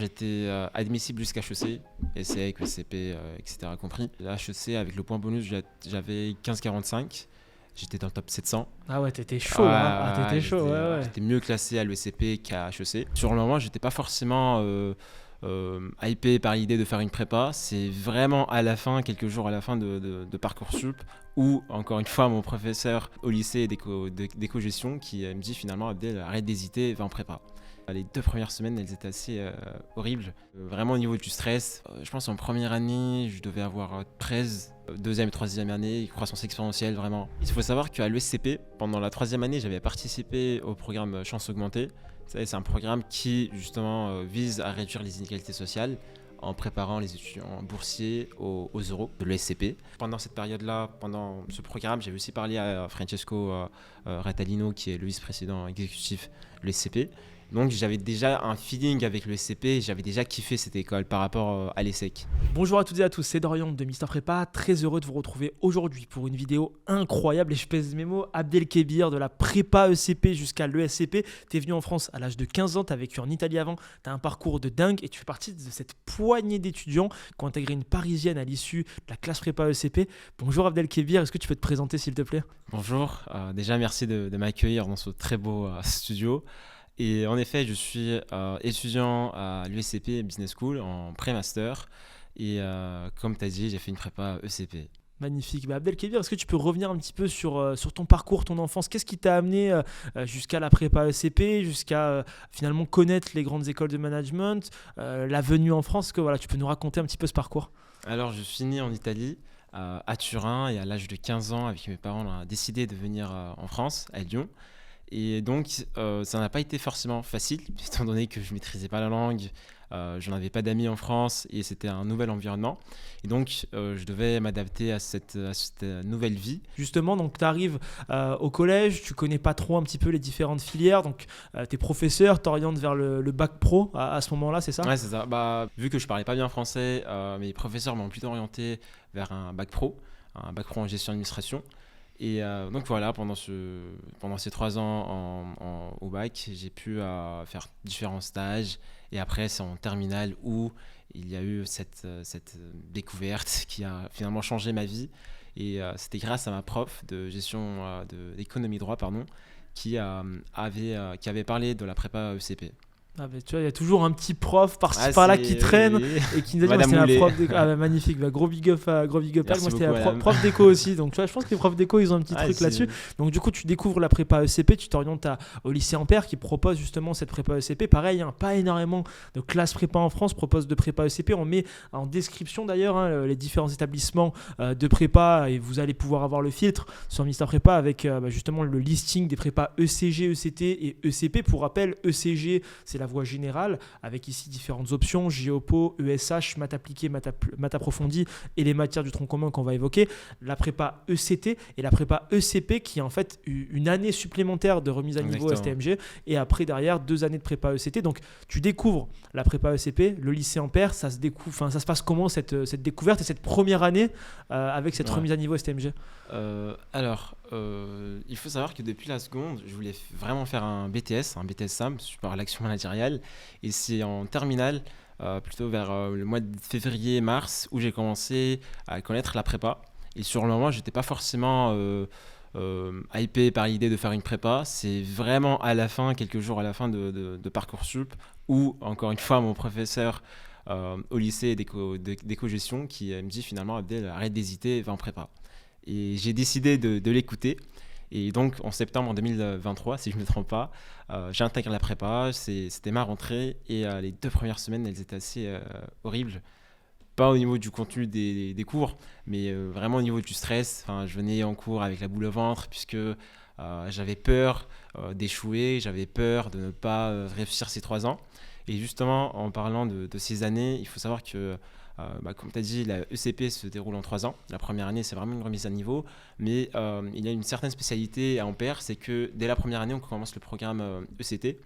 J'étais admissible jusqu'à HEC, ESSEC, ESCP, etc. compris. Là, HEC, avec le point bonus, j'avais 15,45. J'étais dans le top 700. Ah ouais, t'étais chaud là. Ah, t'étais chaud, ouais. J'étais mieux classé à l'ESCP qu'à HEC. Sur le moment, j'étais pas forcément hypé par l'idée de faire une prépa. C'est vraiment à la fin, quelques jours à la fin de Parcoursup, où, encore une fois, mon professeur au lycée d'éco-gestion qui me dit finalement, Abdel, arrête d'hésiter, va en prépa. Les 2 premières semaines, elles étaient assez horribles. Vraiment au niveau du stress. Je pense en première année, je devais avoir 13. Deuxième et troisième année, croissance exponentielle, vraiment. Il faut savoir qu'à l'ESCP, pendant la 3e année, j'avais participé au programme Chance Augmentée. C'est un programme qui, justement, vise à réduire les inégalités sociales en préparant les étudiants boursiers aux euros de l'ESCP. Pendant cette période-là, pendant ce programme, j'avais aussi parlé à Francesco Rattalino, qui est le vice-président exécutif de l'ESCP. Donc j'avais déjà un feeling avec le SCP, j'avais déjà kiffé cette école par rapport à l'ESSEC. Bonjour à toutes et à tous, c'est Dorian de Mister Prépa, très heureux de vous retrouver aujourd'hui pour une vidéo incroyable et je pèse mes mots. Abdelkébir de la prépa ECP jusqu'à l'ESCP, t'es venu en France à l'âge de 15 ans, t'as vécu en Italie avant, t'as un parcours de dingue et tu fais partie de cette poignée d'étudiants qui ont intégré une parisienne à l'issue de la classe prépa ECP. Bonjour Abdelkébir, est-ce que tu peux te présenter s'il te plaît ? Bonjour, déjà merci de m'accueillir dans ce très beau studio. Et en effet, je suis étudiant à l'USCP Business School en pré-master. Et comme tu as dit, j'ai fait une prépa ECP. Magnifique. Abdelkébir, est-ce que tu peux revenir un petit peu sur ton parcours, ton enfance ? Qu'est-ce qui t'a amené jusqu'à la prépa ECP, jusqu'à finalement connaître les grandes écoles de management, la venue en France ? Que, voilà, tu peux nous raconter un petit peu ce parcours ? Alors, je suis né en Italie, à Turin, et à l'âge de 15 ans, avec mes parents, on a décidé de venir en France, à Lyon. Et donc, ça n'a pas été forcément facile, étant donné que je ne maîtrisais pas la langue, je n'avais pas d'amis en France et c'était un nouvel environnement. Et donc, je devais m'adapter à cette nouvelle vie. Justement, donc tu arrives au collège, tu connais pas trop un petit peu les différentes filières, donc tes professeurs t'orientent vers le bac pro à ce moment-là, c'est ça ? Ouais, c'est ça. Vu que je parlais pas bien français, mes professeurs m'ont plutôt orienté vers un bac pro en gestion d'administration. Et donc voilà, pendant ces 3 ans au bac, j'ai pu faire différents stages. Et après, c'est en terminale où il y a eu cette découverte qui a finalement changé ma vie. Et c'était grâce à ma prof de gestion d'économie droit, qui avait parlé de la prépa ECP. Ah bah, tu vois, il y a toujours un petit prof par-ci par-là qui traîne et qui nous a dit Madame c'était Moulet. la prof d'éco. Ah bah, magnifique, gros big up à moi c'était la prof d'éco aussi. Donc tu vois, je pense que les profs d'éco ils ont un petit truc là-dessus. Donc du coup tu découvres la prépa ECP, tu t'orientes au lycée Ampère qui propose justement cette prépa ECP. Pareil, pas énormément de classes prépa en France proposent de prépa ECP. On met en description d'ailleurs les différents établissements de prépa et vous allez pouvoir avoir le filtre sur Mister Prépa avec justement le listing des prépas ECG, ECT et ECP. Pour rappel, ECG c'est la voie générale, avec ici différentes options, Géopo, ESH, maths appliquées, maths approfondies et les matières du tronc commun qu'on va évoquer, la prépa ECT et la prépa ECP qui est en fait une année supplémentaire de remise à niveau STMG et après derrière 2 années de prépa ECT. Donc tu découvres la prépa ECP, le lycée Ampère, ça se passe comment cette découverte et cette première année avec cette remise à niveau STMG ? Il faut savoir que depuis la seconde, je voulais vraiment faire un BTS SAM, support à l'action managériale, et c'est en terminale, plutôt vers le mois de février-mars, où j'ai commencé à connaître la prépa. Et sur le moment, j'étais pas forcément hypé par l'idée de faire une prépa. C'est vraiment à la fin, quelques jours à la fin de Parcoursup, où, encore une fois, mon professeur au lycée d'éco-gestion qui me dit finalement, Abdel, arrête d'hésiter, va en prépa. Et j'ai décidé de l'écouter. Et donc, en septembre 2023, si je ne me trompe pas, j'ai intégré la prépa. C'était ma rentrée. Et les 2 premières semaines, elles étaient assez horribles. Pas au niveau du contenu des cours, mais vraiment au niveau du stress. Enfin, je venais en cours avec la boule au ventre, puisque j'avais peur d'échouer. J'avais peur de ne pas réussir ces 3 ans. Et justement, en parlant de ces années, il faut savoir que comme tu as dit, la ECP se déroule en 3 ans. La première année, c'est vraiment une remise à niveau. Mais il y a une certaine spécialité à Ampère, c'est que dès la première année, on commence le programme ECT.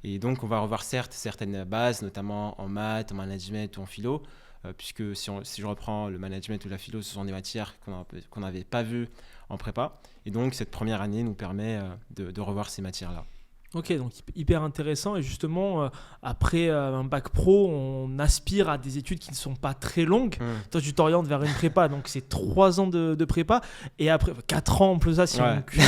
Et donc, on va revoir certes certaines bases, notamment en maths, en management ou en philo, puisque si je reprends le management ou la philo, ce sont des matières qu'on n'avait pas vues en prépa. Et donc, cette première année nous permet de revoir ces matières-là. Ok, donc hyper intéressant. Et justement, après un bac pro, on aspire à des études qui ne sont pas très longues. Toi, tu t'orientes vers une prépa, donc c'est 3 ans de prépa. Et après, 4 ans en plus, ça, si on cumule,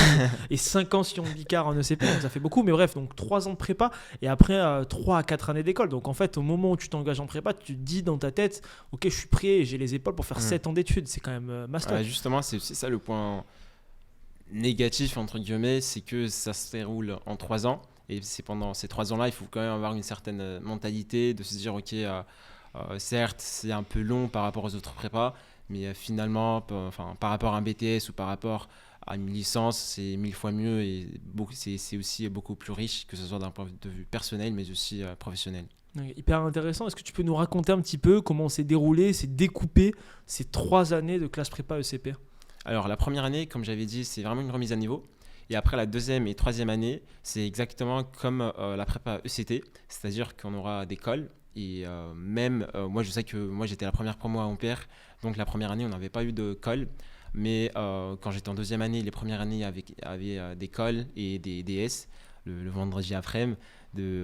et 5 ans si on bicard en ECP, donc ça fait beaucoup. Mais bref, donc 3 ans de prépa et après 3 à 4 années d'école. Donc en fait, au moment où tu t'engages en prépa, tu te dis dans ta tête, ok, je suis prêt, j'ai les épaules pour faire 7 ans d'études. C'est quand même master. Justement, c'est ça le point négatif entre guillemets, c'est que ça se déroule en 3 ans et c'est pendant ces 3 ans-là il faut quand même avoir une certaine mentalité de se dire ok certes c'est un peu long par rapport aux autres prépas mais finalement par rapport à un BTS ou par rapport à une licence c'est 1000 fois mieux et c'est aussi beaucoup plus riche que ce soit d'un point de vue personnel mais aussi professionnel. Hyper intéressant. Est-ce que tu peux nous raconter un petit peu comment s'est déroulé, s'est découpé ces 3 années de classe prépa ECP? Alors la première année, comme j'avais dit, c'est vraiment une remise à niveau. Et après la deuxième et troisième année, c'est exactement comme la prépa ECT, c'est-à-dire qu'on aura des cols. Et moi je sais que moi j'étais la première promo à Ampère, donc la première année on n'avait pas eu de cols. Mais quand j'étais en deuxième année, les premières années avaient des cols et des DS le vendredi après-midi,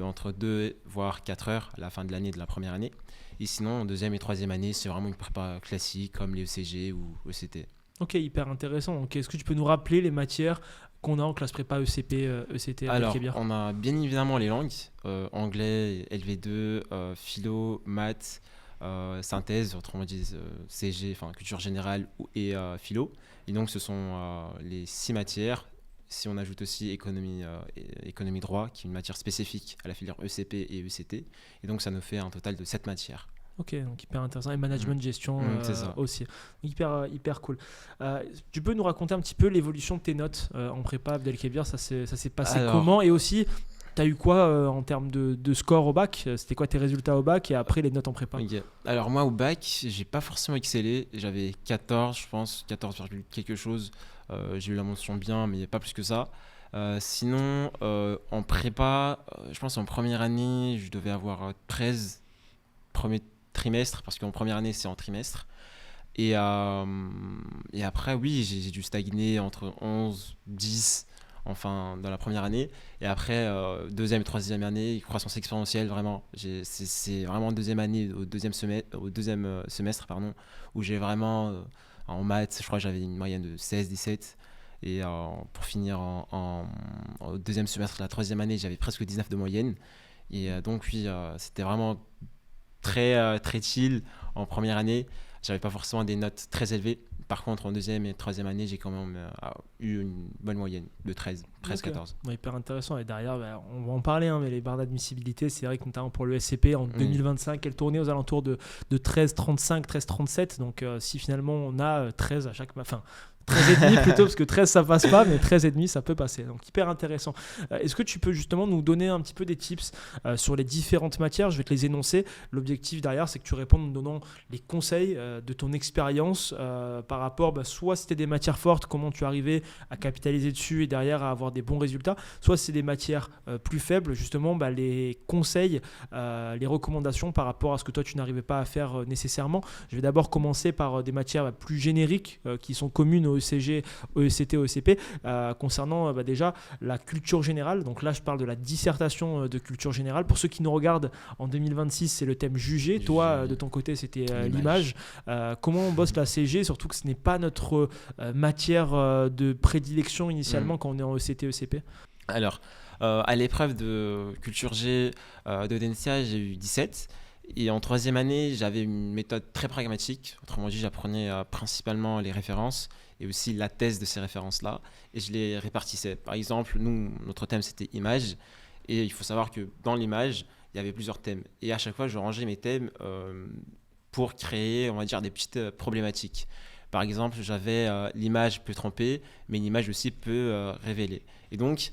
entre 2 voire 4 heures à la fin de l'année de la première année. Et sinon en deuxième et troisième année, c'est vraiment une prépa classique comme les ECG ou ECT. Ok, hyper intéressant. Donc, est-ce que tu peux nous rappeler les matières qu'on a en classe prépa ECP, ECT? Alors, on a bien évidemment les langues, anglais, LV2, philo, maths, synthèse, autrement dit CG, enfin culture générale et philo. Et donc, ce sont les 6 matières. Si on ajoute aussi économie droit, qui est une matière spécifique à la filière ECP et ECT. Et donc, ça nous fait un total de 7 matières. Ok, donc hyper intéressant. Et management, gestion aussi. Hyper cool. Tu peux nous raconter un petit peu l'évolution de tes notes en prépa, Abdelkébir? Ça s'est passé comment? Et aussi, tu as eu quoi en termes de score au bac? C'était quoi tes résultats au bac et après les notes en prépa? Okay. Alors moi, au bac, j'ai pas forcément excellé. J'avais 14, je pense, 14, quelque chose. J'ai eu la mention bien, mais pas plus que ça. Sinon, en prépa, je pense en première année, je devais avoir 13 premier trimestre, parce qu'en première année c'est en trimestre et après oui j'ai dû stagner entre 11, 10 enfin dans la première année et après deuxième et troisième année croissance exponentielle vraiment c'est vraiment deuxième année au deuxième semestre pardon où j'ai vraiment en maths je crois que j'avais une moyenne de 16-17 et pour finir au deuxième semestre de la troisième année j'avais presque 19 de moyenne et donc oui c'était vraiment très chill en première année. J'avais pas forcément des notes très élevées. Par contre, en deuxième et troisième année, j'ai quand même eu une bonne moyenne de 13-14. Ouais, hyper intéressant. Et derrière, on va en parler, mais les barres d'admissibilité, c'est vrai que notamment pour le SCP, en 2025, elle tournait aux alentours de 13,35, 13,37. Donc, si finalement on a 13 à chaque... Enfin, 13,5 plutôt, parce que 13 ça passe pas, mais 13,5 ça peut passer. Donc hyper intéressant. Est-ce que tu peux justement nous donner un petit peu des tips sur les différentes matières? Je vais te les énoncer. L'objectif derrière, c'est que tu répondes en nous donnant les conseils de ton expérience par rapport, soit si c'était des matières fortes, comment tu arrivais à capitaliser dessus et derrière à avoir des bons résultats, soit si c'est des matières plus faibles, justement les conseils, les recommandations par rapport à ce que toi tu n'arrivais pas à faire nécessairement. Je vais d'abord commencer par des matières plus génériques qui sont communes au ECG, ECT, ECP, concernant déjà la culture générale. Donc là, je parle de la dissertation de culture générale. Pour ceux qui nous regardent, en 2026, c'est le thème jugé. Toi, de ton côté, c'était l'image. Comment on bosse la CG, surtout que ce n'est pas notre matière de prédilection initialement quand on est en ECT, ECP? Alors, à l'épreuve de culture G de DNCA, j'ai eu 17. Et en troisième année, j'avais une méthode très pragmatique. Autrement dit, j'apprenais principalement les références et aussi la thèse de ces références-là. Et je les répartissais. Par exemple, notre thème, c'était image. Et il faut savoir que dans l'image, il y avait plusieurs thèmes. Et à chaque fois, je rangeais mes thèmes pour créer, on va dire, des petites problématiques. Par exemple, j'avais l'image peut tromper, mais l'image aussi peut révéler. Et donc,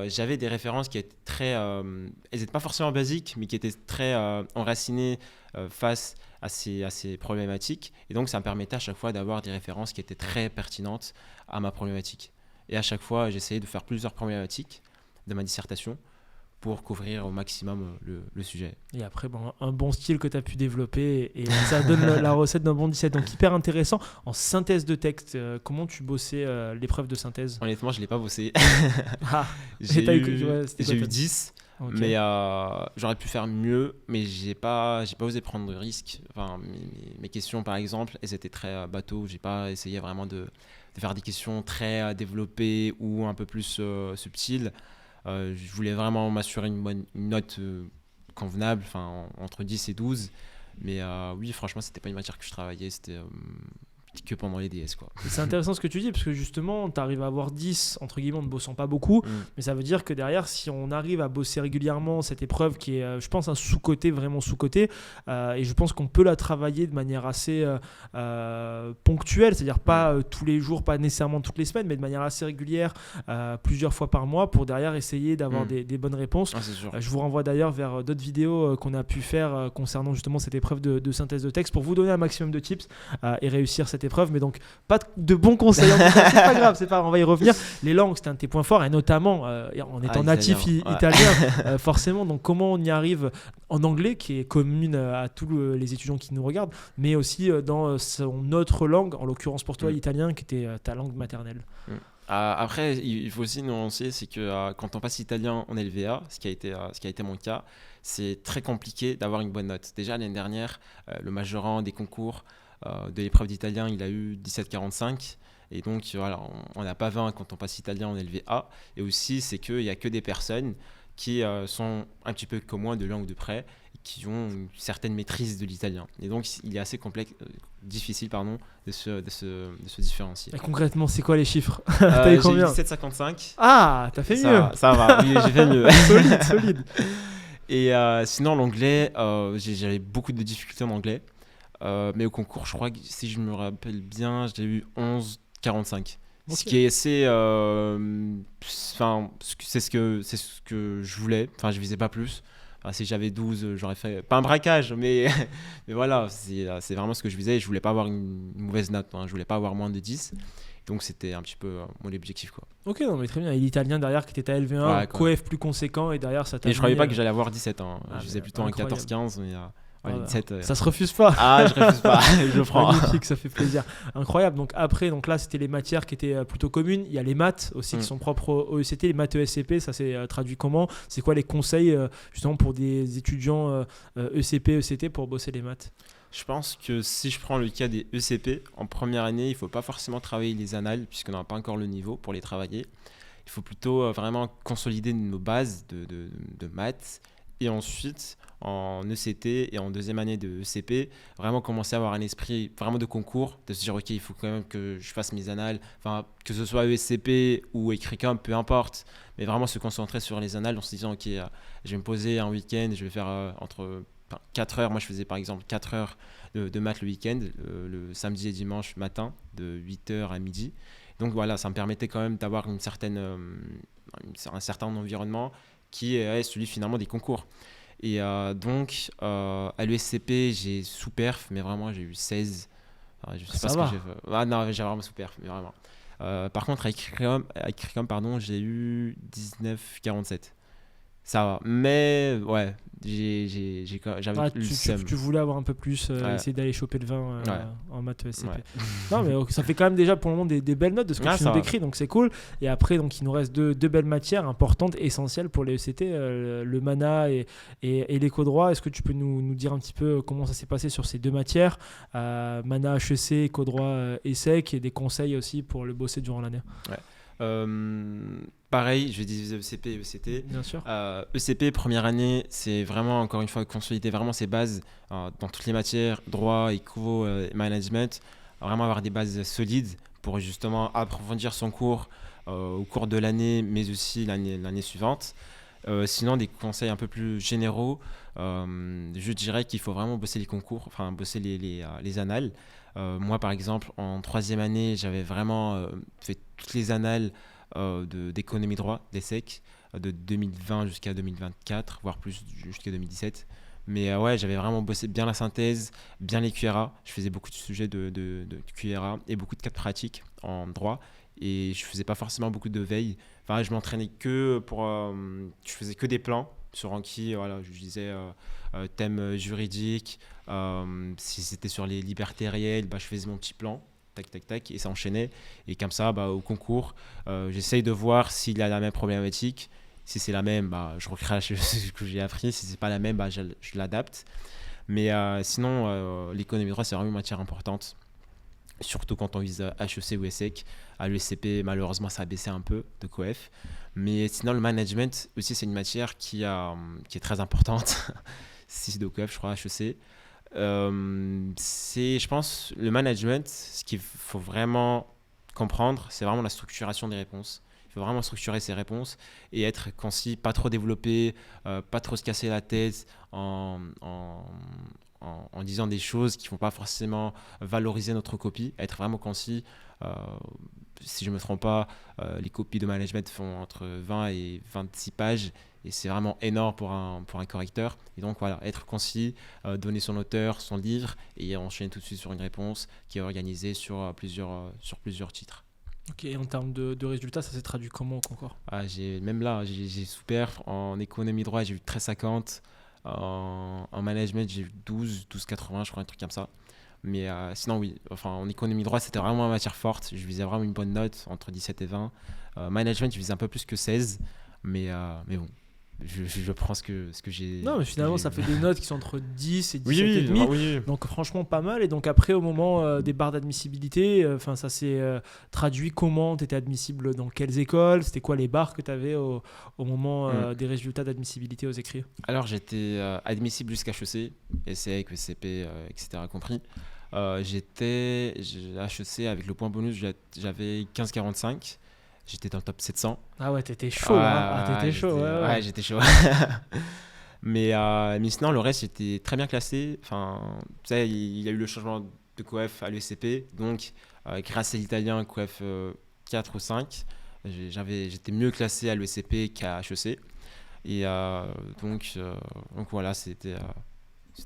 j'avais des références qui étaient elles n'étaient pas forcément basiques, mais qui étaient très enracinées face à ces problématiques. Et donc, ça me permettait à chaque fois d'avoir des références qui étaient très pertinentes à ma problématique. Et à chaque fois, j'essayais de faire plusieurs problématiques de ma dissertation pour couvrir au maximum le sujet. Et après, un bon style que tu as pu développer et ça donne la recette d'un bon 17. Donc hyper intéressant. En synthèse de texte, comment tu bossais l'épreuve de synthèse? Honnêtement, je ne l'ai pas bossé. J'ai eu 10. Okay. Mais j'aurais pu faire mieux, mais j'ai pas osé prendre de risques. Enfin, mes questions, par exemple, elles étaient très bateau. J'ai pas essayé vraiment de faire des questions très développées ou un peu plus subtiles. Je voulais vraiment m'assurer une note convenable, entre 10 et 12. Mais oui, franchement, c'était pas une matière que je travaillais, c'était que pendant les DS, quoi. C'est intéressant ce que tu dis, parce que justement, tu arrives à avoir 10, entre guillemets, en ne bossant pas beaucoup, mais ça veut dire que derrière, si on arrive à bosser régulièrement cette épreuve qui est, je pense, un sous-côté, vraiment sous-côté, et je pense qu'on peut la travailler de manière assez ponctuelle, c'est-à-dire pas tous les jours, pas nécessairement toutes les semaines, mais de manière assez régulière, plusieurs fois par mois, pour derrière essayer d'avoir des bonnes réponses. Ah, c'est sûr. Je vous renvoie d'ailleurs vers d'autres vidéos qu'on a pu faire concernant justement cette épreuve de synthèse de texte pour vous donner un maximum de tips et réussir cette épreuve, mais donc pas de bons conseils en tout cas, c'est pas grave, on va y revenir. Les langues, c'était un de tes points forts, et notamment en étant natif italien, forcément. Donc comment on y arrive en anglais, qui est commune à tous les étudiants qui nous regardent, mais aussi dans son autre langue, en l'occurrence pour toi l'italien, qui était ta langue maternelle. Après, il faut aussi nuancer, c'est que quand on passe italien en LVA, ce qui a été mon cas, c'est très compliqué d'avoir une bonne note. Déjà l'année dernière, le majorant des concours de l'épreuve d'italien, il a eu 17,45. Et donc, voilà, on n'a pas 20 quand on passe italien en LVA. Et aussi, c'est qu'il n'y a que des personnes qui sont un petit peu comme moi de langue de près, qui ont une certaine maîtrise de l'italien. Et donc, il est assez difficile de se différencier. Et concrètement, c'est quoi les chiffres? T'as eu combien? J'ai eu 17,55. Ah, t'as fait mieux. Ça va, oui, j'ai fait mieux. Solide. Et sinon, l'anglais, j'avais beaucoup de difficultés en anglais. Mais au concours, je crois que si je me rappelle bien, j'ai eu 11,45. Okay. Ce qui est assez. C'est ce que je voulais. Enfin, je visais pas plus. Si j'avais 12, j'aurais fait. Pas un braquage, mais voilà, c'est vraiment ce que je visais. Je voulais pas avoir une mauvaise note. Je voulais pas avoir moins de 10. Donc c'était un petit peu mon objectif, quoi. Ok, non mais très bien. Et l'italien derrière qui était à LV1, coef plus conséquent, et derrière ça t'a. Et je croyais pas que j'allais avoir 17. Je visais plutôt un 14-15. Mais, voilà. 17, ça se refuse pas. Ah, je refuse pas, je prends. Magnifique, ça fait plaisir. Incroyable. Donc après, là c'était les matières qui étaient plutôt communes. Il y a les maths aussi qui sont propres au ECT, les maths ESCP, ça s'est traduit comment? C'est quoi les conseils justement pour des étudiants ECP, ECT pour bosser les maths? Je pense que si je prends le cas des ECP, en première année, il ne faut pas forcément travailler les annales puisqu'on n'a pas encore le niveau pour les travailler. Il faut plutôt vraiment consolider nos bases de maths, et ensuite en ECT et en deuxième année de ECP, vraiment commencer à avoir un esprit vraiment de concours, de se dire ok, il faut quand même que je fasse mes annales, que ce soit ESCP ou Écricom, peu importe, mais vraiment se concentrer sur les annales en se disant ok, je vais me poser un week-end, je vais faire entre 4 heures, moi je faisais par exemple 4 heures de maths le week-end, le samedi et dimanche matin, de 8h à midi. Donc voilà, ça me permettait quand même d'avoir un certain environnement qui est celui finalement des concours. Et donc, à l'ESCP, j'ai sous-perf, mais vraiment, j'ai eu 16. Je sais pas ce que j'ai fait. Ah non, j'ai vraiment sous-perf, mais vraiment. Par contre, avec Cricom, j'ai eu 19,47. Ça va. Mais, ouais, j'avais le seum. Tu voulais avoir un peu plus, essayer d'aller choper le 20 en maths ESCP. Ouais. Non, mais ça fait quand même déjà pour le moment des belles notes de ce que tu nous décris, donc c'est cool. Et après, donc, il nous reste deux belles matières importantes, essentielles pour les ECT, le MANA et l'éco-droit. Est-ce que tu peux nous dire un petit peu comment ça s'est passé sur ces deux matières, MANA HEC, éco-droit ESSEC, et des conseils aussi pour le bosser durant l'année? Ouais. Pareil, je vais diviser ECP et ECT. Bien sûr. ECP, première année, c'est vraiment, encore une fois, consolider vraiment ses bases dans toutes les matières, droit, éco, management, vraiment avoir des bases solides pour justement approfondir son cours au cours de l'année, mais aussi l'année suivante. Sinon, des conseils un peu plus généraux, je dirais qu'il faut vraiment bosser les concours, enfin bosser les annales. Moi, par exemple, en troisième année, j'avais vraiment fait toutes les annales d'économie droit, d'ESSEC, de 2020 jusqu'à 2024, voire plus jusqu'à 2017. Mais ouais, j'avais vraiment bossé bien la synthèse, bien les QRA. Je faisais beaucoup de sujets de QRA et beaucoup de cas pratiques en droit. Et je faisais pas forcément beaucoup de veille Enfin, je m'entraînais que pour... je faisais que des plans sur Anki. Voilà, je disais thème juridique. Si c'était sur les libertés réelles, je faisais mon petit plan. Tac, tac, tac. Et ça enchaînait. Et comme ça, au concours, j'essaye de voir s'il y a la même problématique. Si c'est la même, je recrache ce que j'ai appris. Si c'est pas la même, je l'adapte. Mais sinon, l'économie droit, c'est vraiment une matière importante. Surtout quand on vise HEC ou ESSEC. À l'ESCP, malheureusement, ça a baissé un peu de COEF. Mais sinon, le management aussi, c'est une matière qui est très importante. 6 de COEF, je crois, HEC. C'est, je pense, le management, ce qu'il faut vraiment comprendre, c'est vraiment la structuration des réponses. Il faut vraiment structurer ses réponses et être concis, pas trop développer, pas trop se casser la tête en disant des choses qui ne vont pas forcément valoriser notre copie, être vraiment concis. Si je ne me trompe pas, les copies de management font entre 20 et 26 pages et c'est vraiment énorme pour un correcteur. Et donc voilà, être concis, donner son auteur, son livre et enchaîner tout de suite sur une réponse qui est organisée sur plusieurs titres. Ok, et en termes de résultats, ça s'est traduit comment au concours? Même là, j'ai sous-perf. En économie droit, j'ai eu 13,50. En management, j'ai eu 12,80, je crois, un truc comme ça. Mais sinon, oui. Enfin, en économie droit, c'était vraiment ma matière forte. Je visais vraiment une bonne note, entre 17 et 20. Management, je visais un peu plus que 16. Mais bon, je prends ce que j'ai. Non, mais finalement, ça fait des notes qui sont entre 10 et 17,5. Oui, oui. Donc, franchement, pas mal. Et donc, après, au moment des barres d'admissibilité, ça s'est traduit comment? Tu étais admissible dans quelles écoles? C'était quoi les barres que tu avais au moment des résultats d'admissibilité aux écrits? Alors, j'étais admissible jusqu'à HEC, ESSEC, ESCP, etc. compris. J'étais HEC avec le point bonus, j'avais 15,45. J'étais dans le top 700. Ah ouais, t'étais chaud. T'étais chaud. Ouais, j'étais chaud. mais sinon, le reste, j'étais très bien classé. Enfin, tu sais, il y a eu le changement de COEF à l'ESCP. Donc, grâce à l'italien, COEF 4 ou 5, j'étais mieux classé à l'ESCP qu'à HEC. Et donc voilà, c'était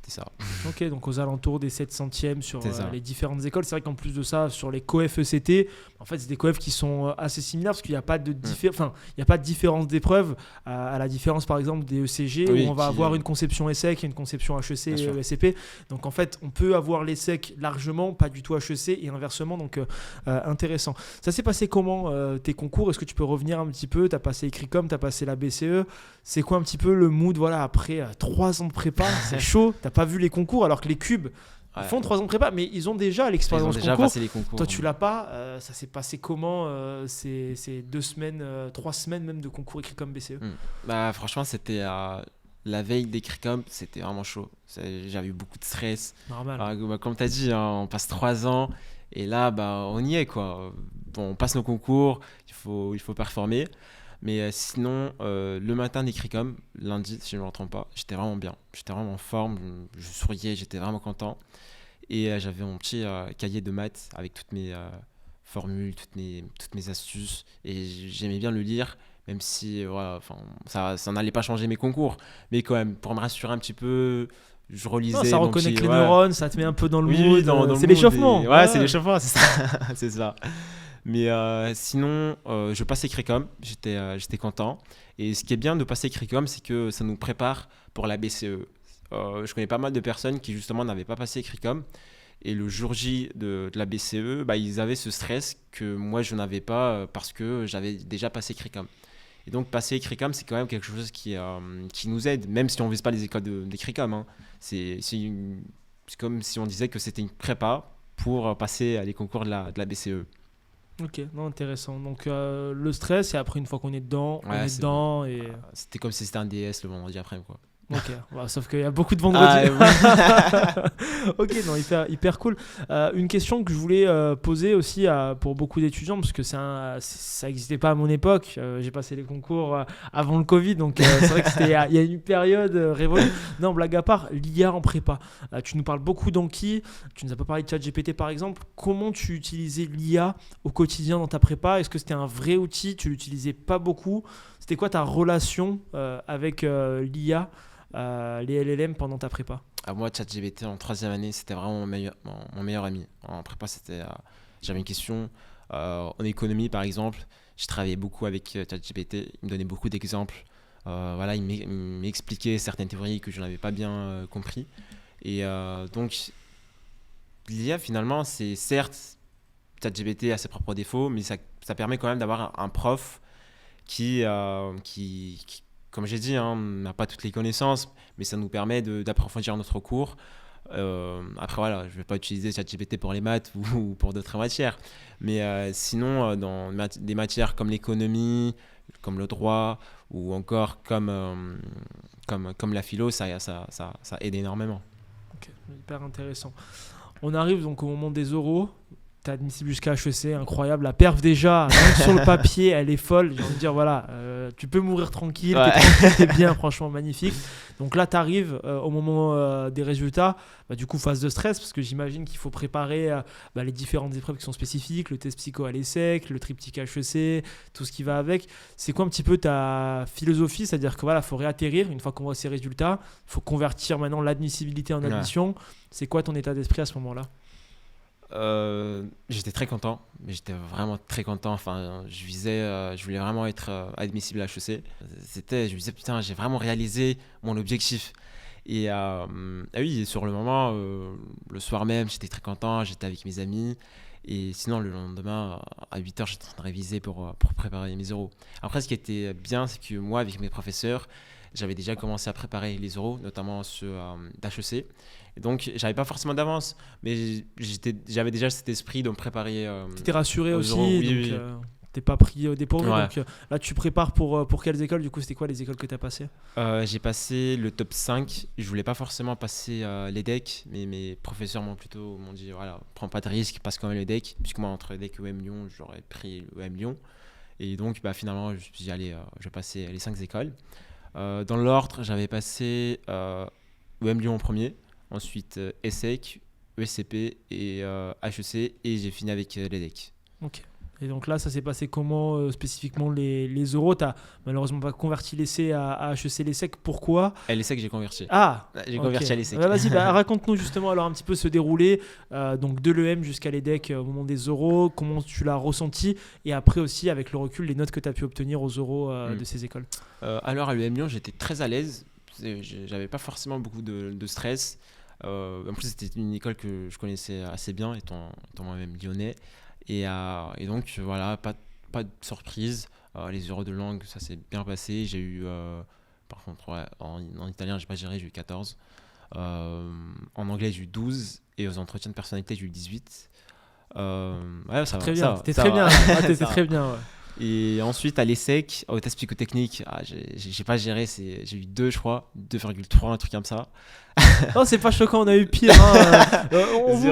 ça. Ok, donc aux alentours des 700e sur les différentes écoles. C'est vrai qu'en plus de ça, sur les COEF ECT, en fait, c'est des COEF qui sont assez similaires parce qu'il n'y a pas de différence d'épreuve à la différence, par exemple, des ECG où on va avoir une conception ESSEC et une conception HEC et ESCP. Donc, en fait, on peut avoir l'ESSEC largement, pas du tout HEC et inversement. Donc, intéressant. Ça s'est passé comment tes concours? Est-ce que tu peux revenir un petit peu? Tu as passé Écricom, tu as passé la BCE. C'est quoi un petit peu le mood après 3 ans de prépa? C'est chaud. T'as pas vu les concours alors que les cubes ils font 3 ans de prépa, mais ils ont déjà l'expérience concours. Passé les concours. Toi, tu l'as pas. Ça s'est passé comment ces 2 semaines, 3 semaines même de concours Écricom BCE? Franchement, c'était la veille d'Écricom, c'était vraiment chaud. J'avais eu beaucoup de stress. Normal. Comme tu as dit, on passe 3 ans et là, on y est, quoi. Bon, on passe nos concours, il faut performer. Mais sinon, le matin d'Écricom, lundi, si je ne me trompe pas, j'étais vraiment bien. J'étais vraiment en forme, je souriais, j'étais vraiment content. Et j'avais mon petit cahier de maths avec toutes mes formules, toutes mes astuces. Et j'aimais bien le lire, même si ça n'allait pas changer mes concours. Mais quand même, pour me rassurer un petit peu, je relisais. Non, ça reconnecte les neurones, ça te met un peu dans le mood. C'est l'échauffement. C'est l'échauffement, c'est ça. C'est ça. Mais sinon, je passais Écricom, j'étais content. Et ce qui est bien de passer Écricom, c'est que ça nous prépare pour la BCE. Je connais pas mal de personnes qui justement n'avaient pas passé Écricom. Et le jour J de la BCE, ils avaient ce stress que moi je n'avais pas parce que j'avais déjà passé Écricom. Et donc passer Écricom, c'est quand même quelque chose qui nous aide, même si on ne vise pas les écoles d'Écricom. Hein. C'est comme si on disait que c'était une prépa pour passer à les concours de la BCE. Ok, non, intéressant. Donc le stress, et après une fois qu'on est dedans, on est dedans. Et... C'était comme si c'était un DS le vendredi après, quoi. Ok, sauf qu'il y a beaucoup de vendredis. Ok, non, hyper cool. Une question que je voulais poser aussi pour beaucoup d'étudiants, parce que ça n'existait pas à mon époque. J'ai passé les concours avant le Covid, donc c'est vrai qu'il y a une période révolue. Non, blague à part, l'IA en prépa. Tu nous parles beaucoup d'Anki, tu nous as pas parlé de ChatGPT par exemple. Comment tu utilisais l'IA au quotidien dans ta prépa? Est-ce que c'était un vrai outil? Tu l'utilisais pas beaucoup? C'était quoi ta relation avec l'IA, les LLM pendant ta prépa? Moi, ChatGPT en 3e année, c'était vraiment mon meilleur ami. En prépa, j'avais une question, En économie, par exemple, je travaillais beaucoup avec ChatGPT. Il me donnait beaucoup d'exemples. Voilà, il m'expliquait certaines théories que je n'avais pas bien compris. Et donc, l'IA, finalement, c'est certes, ChatGPT a ses propres défauts, mais ça permet quand même d'avoir un prof qui comme j'ai dit, n'a pas toutes les connaissances, mais ça nous permet d'approfondir notre cours. Après, voilà, je ne vais pas utiliser ChatGPT pour les maths ou pour d'autres matières. Mais sinon, dans des matières comme l'économie, comme le droit, ou encore comme la philo, ça aide énormément. Ok, hyper intéressant. On arrive donc au moment des oraux. T'es admissible jusqu'à HEC, incroyable. La perf déjà, même sur le papier, elle est folle. J'ai envie de dire, voilà, tu peux mourir tranquille, ouais. t'es bien, franchement magnifique. Donc là, t'arrives au moment des résultats, du coup, phase de stress, parce que j'imagine qu'il faut préparer les différentes épreuves qui sont spécifiques, le test psycho à l'ESSEC, le triptyque HEC, tout ce qui va avec. C'est quoi un petit peu ta philosophie? C'est-à-dire que voilà, faut réatterrir une fois qu'on voit ces résultats, il faut convertir maintenant l'admissibilité en admission. Ouais. C'est quoi ton état d'esprit à ce moment-là? J'étais très content, mais j'étais vraiment très content. Enfin, je voulais vraiment être admissible à HEC. Je me disais, putain, j'ai vraiment réalisé mon objectif. Et oui, sur le moment, le soir même, j'étais très content, j'étais avec mes amis. Et sinon, le lendemain, à 8h, j'étais en train de réviser pour préparer mes oraux. Après, ce qui était bien, c'est que moi, avec mes professeurs, j'avais déjà commencé à préparer les oraux, notamment ceux d'HEC. Et donc, j'avais pas forcément d'avance, mais j'avais déjà cet esprit de me préparer. T'étais rassuré aussi, oui. T'es pas pris au dépourvu. Ouais. Donc là, tu prépares pour quelles écoles? Du coup, c'était quoi les écoles que t'as passées? J'ai passé le top 5. Je voulais pas forcément passer l'EDEC, mais mes professeurs m'ont dit voilà, prends pas de risque, passe quand même l'EDEC. Puisque moi, entre l'EDEC et EM Lyon, j'aurais pris l'EM Lyon. Et donc, finalement, je me suis dit, allez, je vais passer les 5 écoles. Dans l'ordre, j'avais passé EM Lyon en premier, ensuite ESSEC, ESCP et HEC, et j'ai fini avec l'EDEC. Ok. Et donc là, ça s'est passé comment spécifiquement les oraux? Tu n'as malheureusement pas converti l'essai à HEC l'ESSEC. Pourquoi? À l'ESSEC, j'ai converti. Ah, j'ai converti à l'ESSEC. Vas-y, raconte-nous justement alors un petit peu ce déroulé donc de l'EM jusqu'à l'EDEC au moment des oraux, comment tu l'as ressenti et après aussi avec le recul, les notes que tu as pu obtenir aux oraux de ces écoles. Alors à l'EM Lyon, j'étais très à l'aise. J'avais pas forcément beaucoup de stress. En plus, c'était une école que je connaissais assez bien, étant moi-même lyonnais. Et donc, voilà, pas de surprise. Les oraux de langue, ça s'est bien passé. J'ai eu, par contre, en italien, j'ai pas géré, j'ai eu 14. En anglais, j'ai eu 12. Et aux entretiens de personnalité, j'ai eu 18. Ouais, ça très va. Bien, t'es très bien. T'étais très bien, ouais. Et ensuite, à l'ESSEC, au test psychotechnique, j'ai pas géré, j'ai eu 2, je crois, 2,3, un truc comme ça. Non, c'est pas choquant, on a eu pire. On vous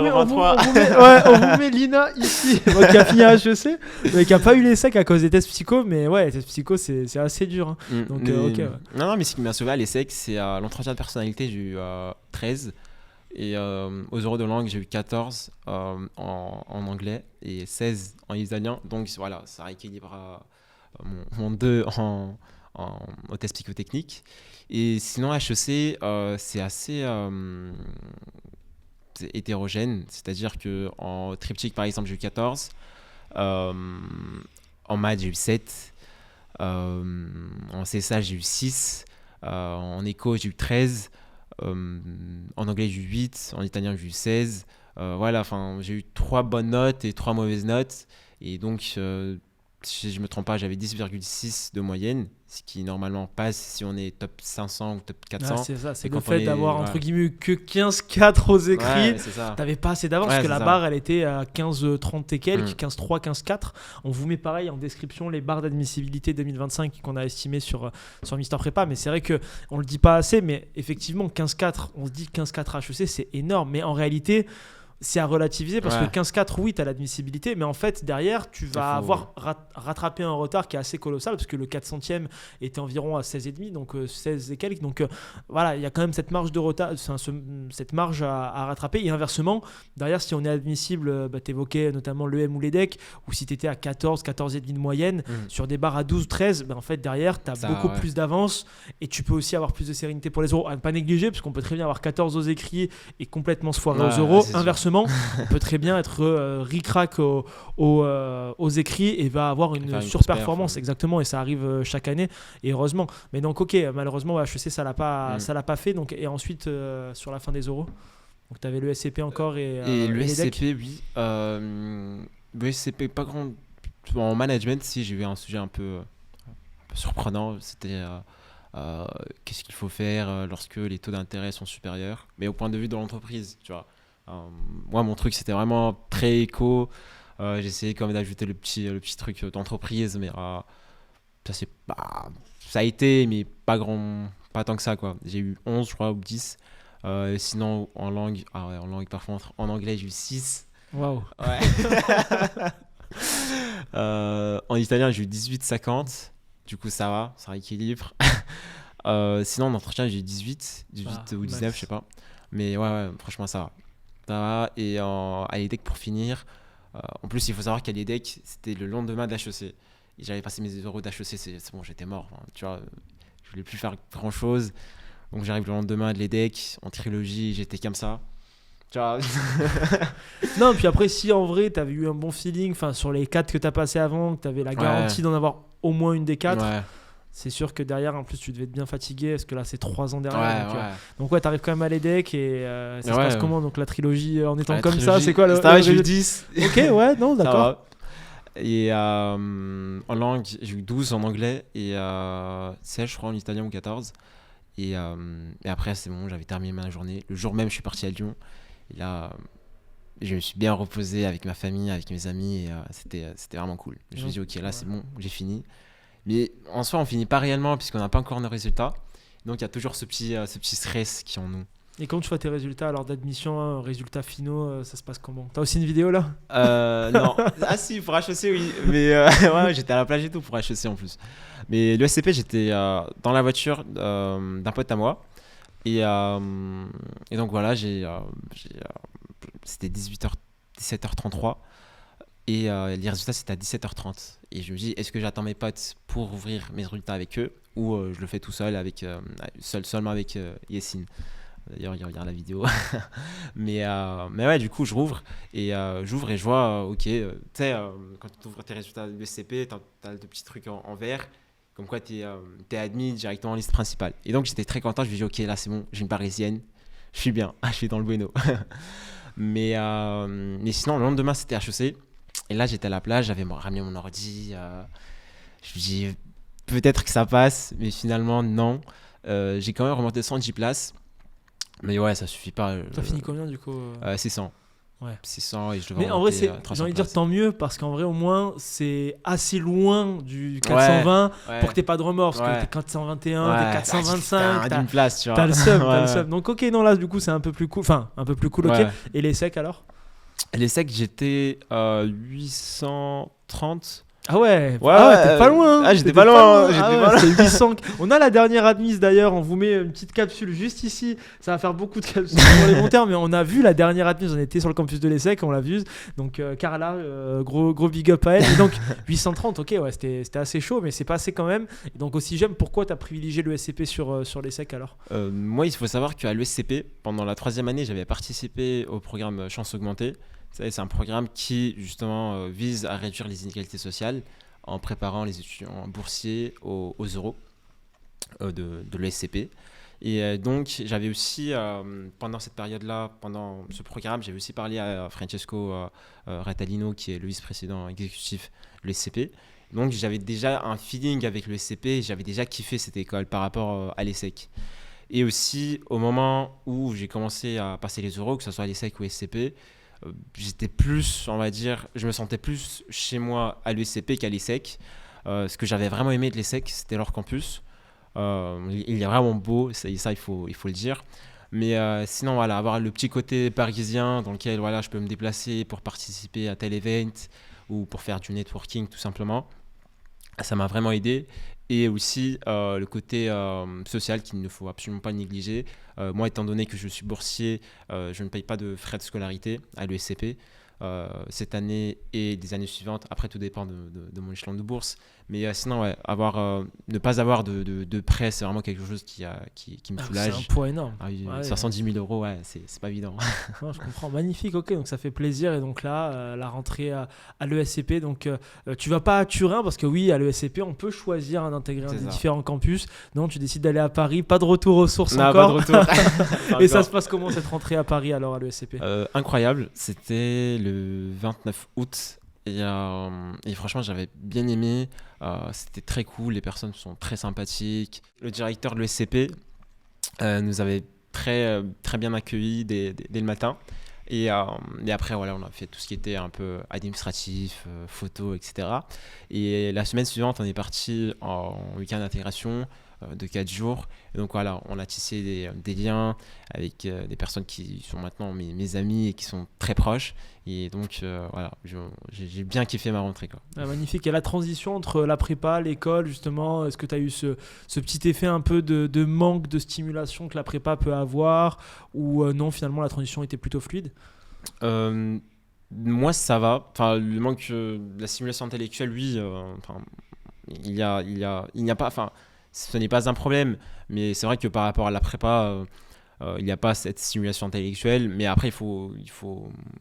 met Lina ici, qui a fini à HEC, mais qui a pas eu l'ESSEC à cause des tests psycho, mais ouais, les tests psycho, c'est assez dur. Hein. Donc, ouais. Non, mais ce qui m'a sauvé à l'ESSEC, c'est l'entretien de personnalité, j'ai eu 13. Et aux oraux de langue, j'ai eu 14 en anglais et 16 en italien. Donc voilà, ça rééquilibre mon 2 au test psychotechnique. Et sinon, HEC, c'est assez hétérogène. C'est-à-dire qu'en triptyque, par exemple, j'ai eu 14. En maths, j'ai eu 7. En CSA, j'ai eu 6. En éco, j'ai eu 13. En anglais j'ai eu 8, en italien j'ai eu 16. Voilà, j'ai eu 3 bonnes notes et 3 mauvaises notes. Et donc, si je ne me trompe pas, j'avais 10,6 de moyenne, ce qui normalement passe si on est top 500 ou top 400. Ah, c'est ça, c'est le fait d'avoir entre guillemets que 15-4 aux écrits. Ouais, t'avais pas assez d'avance parce que la barre elle était à 15-30 et quelques, 15-3, 15-4. On vous met pareil en description les barres d'admissibilité 2025 qu'on a estimées sur Mister Prépa. Mais c'est vrai qu'on le dit pas assez, mais effectivement 15-4, on se dit 15-4 HEC c'est énorme, mais en réalité c'est à relativiser parce que 15-4, oui, tu as l'admissibilité, mais en fait, derrière, tu vas avoir rattrapé un retard qui est assez colossal parce que le 400e était environ à 16,5, donc 16 et quelques. Donc voilà, il y a quand même cette marge de retard, cette marge à rattraper. Et inversement, derrière, si on est admissible, tu évoquais notamment l'EM ou l'EDEC, ou si tu étais à 14, 14,5 de moyenne, sur des barres à 12, 13, en fait, derrière, tu as beaucoup plus d'avance et tu peux aussi avoir plus de sérénité pour les oraux. À ne pas négliger, parce qu'on peut très bien avoir 14 aux écrits et complètement se foirer aux oraux. Inversement, inversement, on peut très bien être ric-rac aux écrits et va avoir une surperformance. Exactement, et ça arrive chaque année, et heureusement. Mais donc, ok, malheureusement, HEC, ça l'a pas fait. Donc, et ensuite, sur la fin des oraux, donc tu avais le SCP encore et le SCP, oui. Le SCP, pas grand. En management, si j'ai eu un sujet un peu surprenant, c'était qu'est-ce qu'il faut faire lorsque les taux d'intérêt sont supérieurs, mais au point de vue de l'entreprise, tu vois. Moi, mon truc, c'était vraiment très éco. J'essayais quand même d'ajouter le petit truc d'entreprise, mais ça a été, mais pas tant que ça, quoi. J'ai eu 11, je crois, ou 10. Sinon, en langue, par contre, en anglais, j'ai eu 6. Waouh. Ouais. En italien, j'ai eu 18-50. Du coup, ça rééquilibre. Sinon, en entretien, j'ai eu 18 ou 19, je sais pas. Mais ouais, franchement, ça va. Et à l'EDEC, pour finir, en plus, il faut savoir qu'à l'EDEC, c'était le lendemain d'HEC. J'avais passé mes euros d'HEC, c'est bon, j'étais mort. Hein, tu vois, je voulais plus faire grand chose. Donc, j'arrive le lendemain de l'EDEC, en trilogie, j'étais comme ça. Tu vois. Non, puis après, si en vrai, tu avais eu un bon feeling sur les 4 que tu as passé avant, que tu avais la garantie d'en avoir au moins une des 4, c'est sûr que derrière, en plus, tu devais être bien fatigué, parce que là, c'est 3 ans derrière. Donc, tu arrives quand même à l'EDEC, et ça se passe comment? Donc, la trilogie, en étant comme ça, c'est quoi j'ai eu 10. Ok, ouais, non, d'accord. Et en langue, j'ai eu 12 en anglais, et 16, je crois, en italien, ou 14. Et après, c'est bon, j'avais terminé ma journée. Le jour même, je suis parti à Lyon. Et là, je me suis bien reposé avec ma famille, avec mes amis, et c'était vraiment cool. Je me suis dit, ok, là, c'est bon, j'ai fini. Mais en soi, on finit pas réellement, puisqu'on n'a pas encore nos résultats. Donc, il y a toujours ce petit stress qui est en nous. Et quand tu vois tes résultats, alors d'admission, résultats finaux, ça se passe comment? T'as aussi une vidéo là? Non. Ah si, pour HEC, oui. Mais ouais, j'étais à la plage et tout pour HEC en plus. Mais le SCP, j'étais dans la voiture d'un pote à moi. Et donc voilà, c'était 17h33. Et les résultats, c'était à 17h30. Et je me dis, est-ce que j'attends mes potes pour ouvrir mes résultats avec eux, ou je le fais tout seul, seulement avec Yessine. D'ailleurs, il regarde la vidéo. mais ouais, du coup, j'ouvre et je vois, ok, tu sais, quand tu ouvres tes résultats de SCP, tu as le petit truc en vert, comme quoi tu es admis directement en liste principale. Et donc, j'étais très content. Je me dis, ok, là, c'est bon, j'ai une parisienne, je suis bien, je suis dans le bueno. mais sinon, le lendemain, c'était HEC. Et là, j'étais à la plage, j'avais ramené mon ordi. Je me dis, peut-être que ça passe, mais finalement, non. J'ai quand même remonté 110 places. Mais ouais, ça suffit pas. T'as fini combien du coup? 600. Ouais. 600 et je devais Mais en vrai, j'ai envie de dire tant mieux, parce qu'en vrai, au moins, c'est assez loin du 420 pour que t'aies pas de remords. Parce que t'es 421, t'es 425. T'as une place, tu vois. T'as le seum. Donc, ok, non, là, du coup, c'est un peu plus cool. Enfin, un peu plus cool, ok. Et les secs alors? Les secs, j'étais 830. Ah ouais, t'es pas loin. Ah, j'étais pas loin. C'est 800. On a la dernière admise d'ailleurs, on vous met une petite capsule juste ici. Ça va faire beaucoup de capsules pour les monteurs, mais on a vu la dernière admise, on était sur le campus de l'ESSEC, on l'a vu. Donc Carla, gros big up à elle. Et donc 830, ok, ouais, c'était assez chaud, mais c'est pas assez quand même. Et donc aussi j'aime, pourquoi t'as privilégié le SCP sur l'ESSEC alors? Moi, il faut savoir qu'à l'ESCP, pendant la 3e année, j'avais participé au programme Chance Augmentée. C'est un programme qui justement vise à réduire les inégalités sociales en préparant les étudiants boursiers aux euros de l'ESCP. Et donc j'avais aussi, pendant cette période-là, pendant ce programme, j'avais aussi parlé à Francesco Ratalino, qui est le vice-président exécutif de l'ESCP. Donc j'avais déjà un feeling avec l'ESCP et j'avais déjà kiffé cette école par rapport à l'ESSEC. Et aussi, au moment où j'ai commencé à passer les euros, que ce soit à l'ESSEC ou à l'ESCP, j'étais plus, on va dire, je me sentais plus chez moi à l'ESCP qu'à l'ESSEC. Ce que j'avais vraiment aimé de l'ESSEC, c'était leur campus. Il est vraiment beau, ça il faut le dire. Mais sinon, voilà, avoir le petit côté parisien dans lequel voilà, je peux me déplacer pour participer à tel event ou pour faire du networking tout simplement, ça m'a vraiment aidé. Et aussi le côté social qu'il ne faut absolument pas négliger. Moi, étant donné que je suis boursier, je ne paye pas de frais de scolarité à l'ESCP. cette année et des années suivantes. Après, tout dépend de mon échelon de bourse. Mais sinon, ouais, ne pas avoir de prêt, c'est vraiment quelque chose qui me soulage. C'est un poids énorme. 70 000 euros, ouais, c'est pas évident. Non, je comprends. Magnifique, ok, donc ça fait plaisir. Et donc là, la rentrée à l'ESCP, donc tu vas pas à Turin parce que oui, à l'ESCP, on peut choisir d'intégrer un des différents campus. Non, tu décides d'aller à Paris, pas de retour aux sources encore. Pas de retour. Et ça se passe comment cette rentrée à Paris alors à l'ESCP? Incroyable, c'était le 29 août. Et franchement, j'avais bien aimé. C'était très cool. Les personnes sont très sympathiques. Le directeur de l'ESCP nous avait très, très bien accueillis dès le matin. Et après, voilà, on a fait tout ce qui était un peu administratif, photo, etc. Et la semaine suivante, on est parti en week-end d'intégration de 4 jours. Et donc voilà, on a tissé des liens avec des personnes qui sont maintenant mes amis et qui sont très proches. Et donc voilà, j'ai bien kiffé ma rentrée, quoi. Magnifique. Et la transition entre la prépa, l'école, justement, est-ce que tu as eu ce petit effet un peu de manque de stimulation que la prépa peut avoir, ou non, finalement la transition était plutôt fluide? Moi, ça va. Enfin, le manque de la stimulation intellectuelle, oui, il n'y a pas... Enfin, ce n'est pas un problème, mais c'est vrai que par rapport à la prépa, il n'y a pas cette stimulation intellectuelle. Mais après, il faut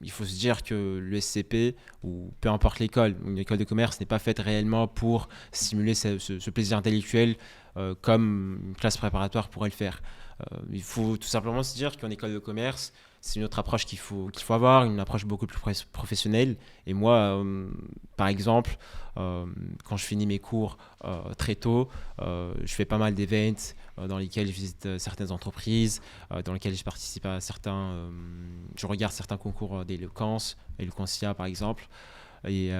se dire que l'ESCP, ou peu importe l'école, une école de commerce n'est pas faite réellement pour stimuler ce plaisir intellectuel comme une classe préparatoire pourrait le faire. Il faut tout simplement se dire qu'en école de commerce, c'est une autre approche qu'il faut avoir, une approche beaucoup plus professionnelle. Et moi, par exemple, quand je finis mes cours très tôt, je fais pas mal d'events dans lesquels je visite certaines entreprises, dans lesquels je participe à je regarde certains concours d'éloquence, Eloquentia par exemple. Et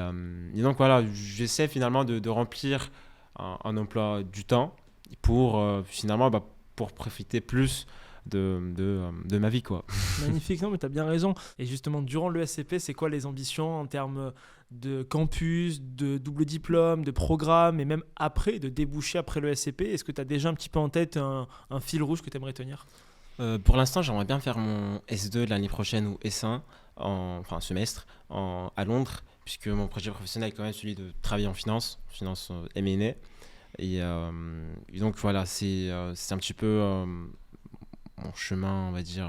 donc voilà, j'essaie finalement de remplir un emploi du temps pour finalement pour profiter plus de ma vie, quoi. Magnifique, non mais tu as bien raison. Et justement, durant l'ESCP, c'est quoi les ambitions en termes de campus, de double diplôme, de programme, et même après, de déboucher après l'ESCP? Est-ce que tu as déjà un petit peu en tête un fil rouge que tu aimerais tenir? Pour l'instant, j'aimerais bien faire mon S2 l'année prochaine ou S1, semestre, à Londres, puisque mon projet professionnel est quand même celui de travailler en finance M&A. Et donc voilà, c'est un petit peu mon chemin, on va dire,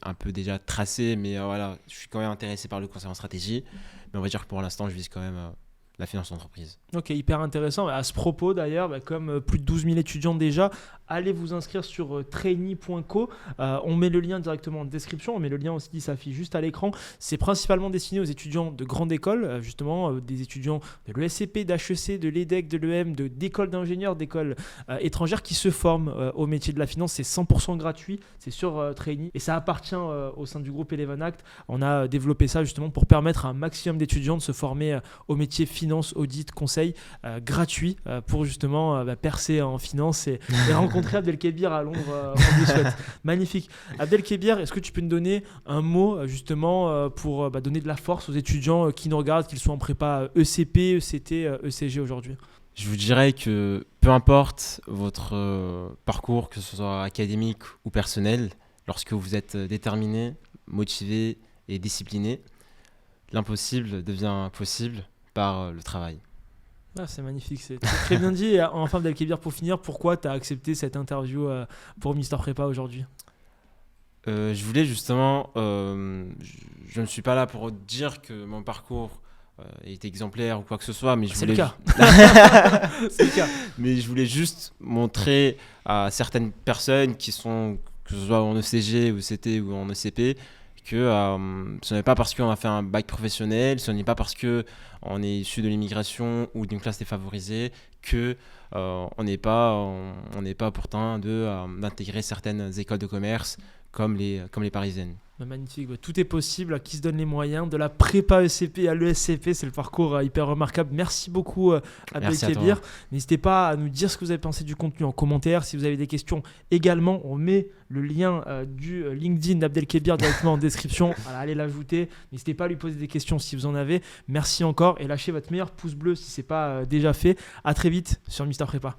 un peu déjà tracé, mais voilà, je suis quand même intéressé par le conseil en stratégie, mais on va dire que pour l'instant, je vise quand même la finance d'entreprise. Ok, hyper intéressant. À ce propos d'ailleurs, comme plus de 12 000 étudiants déjà, allez vous inscrire sur trainee.co. On met le lien directement en description, on met le lien aussi qui s'affiche juste à l'écran. C'est principalement destiné aux étudiants de grande école, justement des étudiants de l'ESCP, d'HEC, de l'EDEC, de l'EM, d'écoles d'ingénieurs, d'écoles étrangères qui se forment au métier de la finance. C'est 100% gratuit, c'est sur Trainee et ça appartient au sein du groupe Eleven Act. On a développé ça justement pour permettre à un maximum d'étudiants de se former au métier finance, audit, conseil gratuit pour justement percer en finance et rencontrer Abdelkébir à Londres. On lui souhaite. Magnifique. Abdelkébir, est-ce que tu peux nous donner un mot justement pour donner de la force aux étudiants qui nous regardent, qu'ils soient en prépa ECP, ECT, ECG aujourd'hui? Je vous dirais que peu importe votre parcours, que ce soit académique ou personnel, lorsque vous êtes déterminé, motivé et discipliné, l'impossible devient possible par le travail. Ah, c'est magnifique, c'est très bien dit. Et enfin, Abdelkébir, pour finir, pourquoi tu as accepté cette interview pour Mister Prépa aujourd'hui? Je voulais justement, je ne suis pas là pour dire que mon parcours est exemplaire ou quoi que ce soit, mais c'est le cas. C'est le cas. Mais je voulais juste montrer à certaines personnes qui sont, que ce soit en ECG ou CT ou en ECP, que ce n'est pas parce qu'on a fait un bac professionnel, ce n'est pas parce qu'on est issu de l'immigration ou d'une classe défavorisée que on n'est pas pourtant d'intégrer certaines écoles de commerce comme les parisiennes. Magnifique, tout est possible, qui se donne les moyens, de la prépa ECP à l'ESCP, c'est le parcours hyper remarquable. Merci beaucoup Abdelkébir. N'hésitez pas à nous dire ce que vous avez pensé du contenu en commentaire. Si vous avez des questions également, on met le lien du LinkedIn d'Abdelkébir directement en description. Voilà, allez l'ajouter. N'hésitez pas à lui poser des questions si vous en avez. Merci encore et lâchez votre meilleur pouce bleu si ce n'est pas déjà fait. À très vite sur Mister Prépa.